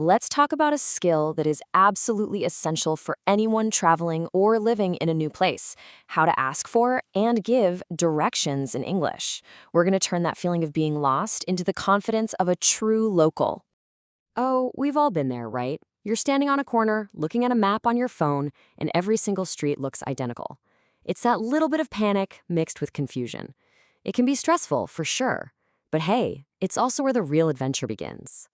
let's talk about a skill that is absolutely essential for anyone traveling or living in a new place: how to ask for and give directions in English. We're going to turn that feeling of being lost into the confidence of a true local. Oh, we've all been there, right? You're standing on a corner, looking at a map on your phone, and every single street looks identical. It's that little bit of panic mixed with confusion. It can be stressful, for sure. But hey, it's also where the real adventure begins.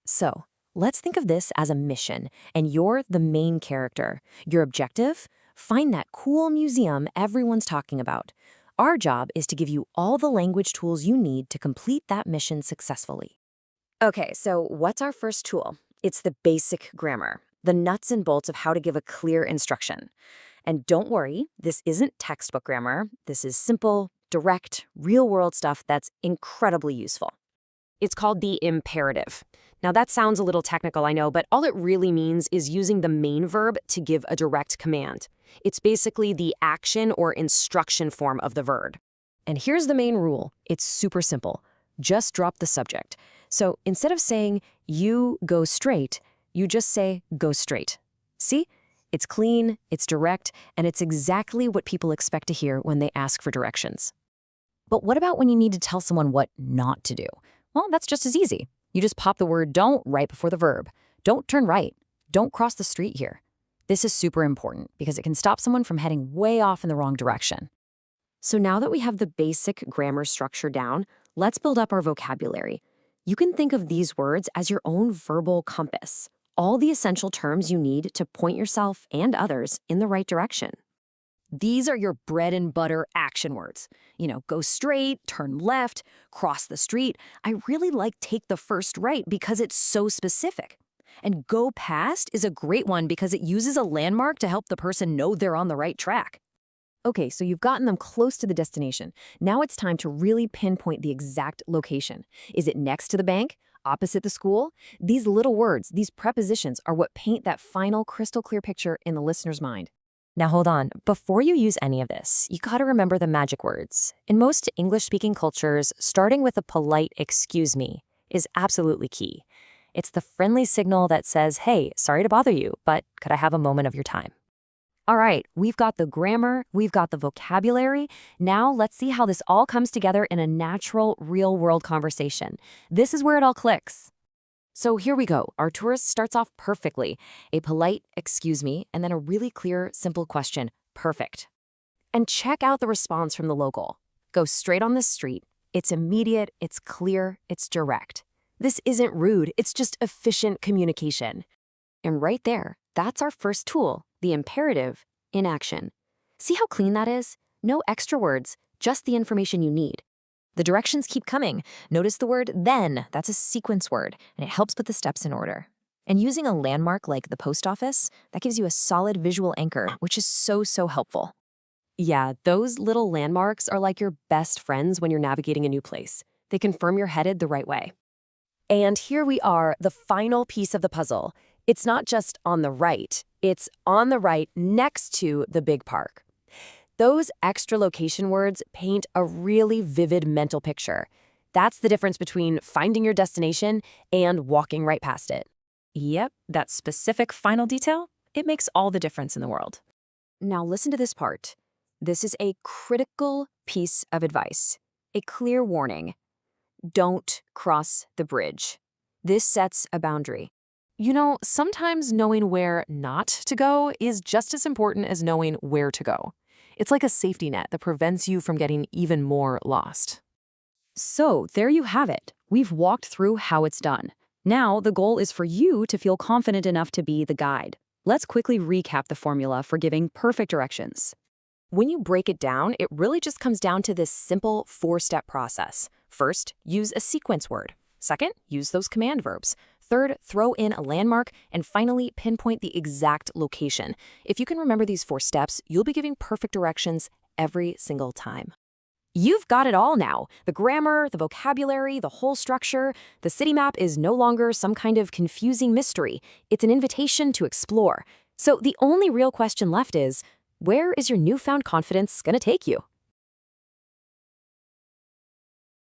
So, let's think of this as a mission, and you're the main character. Your objective? Find that cool museum everyone's talking about. Our job is to give you all the language tools you need to complete that mission successfully. Okay, so what's our first tool? It's the basic grammar, the nuts and bolts of how to give a clear instruction. And don't worry, this isn't textbook grammar. This is simple, direct, real-world stuff that's incredibly useful. It's called the imperative. Now that sounds a little technical, I know, but all it really means is using the main verb to give a direct command. It's basically the action or instruction form of the verb. And here's the main rule. It's super simple. Just drop the subject. So instead of saying, you go straight, you just say, go straight. See? It's clean, it's direct, and it's exactly what people expect to hear when they ask for directions. But what about when you need to tell someone what not to do? Well, that's just as easy. You just pop the word don't right before the verb. Don't turn right. Don't cross the street here. This is super important because it can stop someone from heading way off in the wrong direction. So now that we have the basic grammar structure down, let's build up our vocabulary. You can think of these words as your own verbal compass, all the essential terms you need to point yourself and others in the right direction. These are your bread and butter action words. Go straight, turn left, cross the street. I really like take the first right because it's so specific. And go past is a great one because it uses a landmark to help the person know they're on the right track. Okay, so you've gotten them close to the destination. Now it's time to really pinpoint the exact location. Is it next to the bank? Opposite the school? These little words, these prepositions, are what paint that final crystal clear picture in the listener's mind. Now hold on, before you use any of this, you gotta remember the magic words. In most English-speaking cultures, starting with a polite "excuse me" is absolutely key. It's the friendly signal that says, hey, sorry to bother you, but could I have a moment of your time? All right, we've got the grammar, we've got the vocabulary. Now let's see how this all comes together in a natural, real-world conversation. This is where it all clicks. So here we go. Our tourist starts off perfectly. A polite "excuse me," and then a really clear, simple question, perfect. And check out the response from the local. Go straight on the street. It's immediate, it's clear, it's direct. This isn't rude, it's just efficient communication. And right there, that's our first tool, the imperative, in action. See how clean that is? No extra words, just the information you need. The directions keep coming. Notice the word then. That's a sequence word, and it helps put the steps in order. And using a landmark like the post office, that gives you a solid visual anchor, which is so helpful. Yeah, those little landmarks are like your best friends when you're navigating a new place. They confirm you're headed the right way. And here we are, the final piece of the puzzle. It's not just on the right, it's on the right next to the big park. Those extra location words paint a really vivid mental picture. That's the difference between finding your destination and walking right past it. Yep, that specific final detail, it makes all the difference in the world. Now listen to this part. This is a critical piece of advice, a clear warning. Don't cross the bridge. This sets a boundary. Sometimes knowing where not to go is just as important as knowing where to go. It's like a safety net that prevents you from getting even more lost. So there you have it. We've walked through how it's done. Now the goal is for you to feel confident enough to be the guide. Let's quickly recap the formula for giving perfect directions. When you break it down, it really just comes down to this simple 4-step process. First, use a sequence word. Second, use those command verbs. Third, throw in a landmark. And finally, pinpoint the exact location. If you can remember these 4 steps, you'll be giving perfect directions every single time. You've got it all now. The grammar, the vocabulary, the whole structure. The city map is no longer some kind of confusing mystery. It's an invitation to explore. So the only real question left is, where is your newfound confidence going to take you?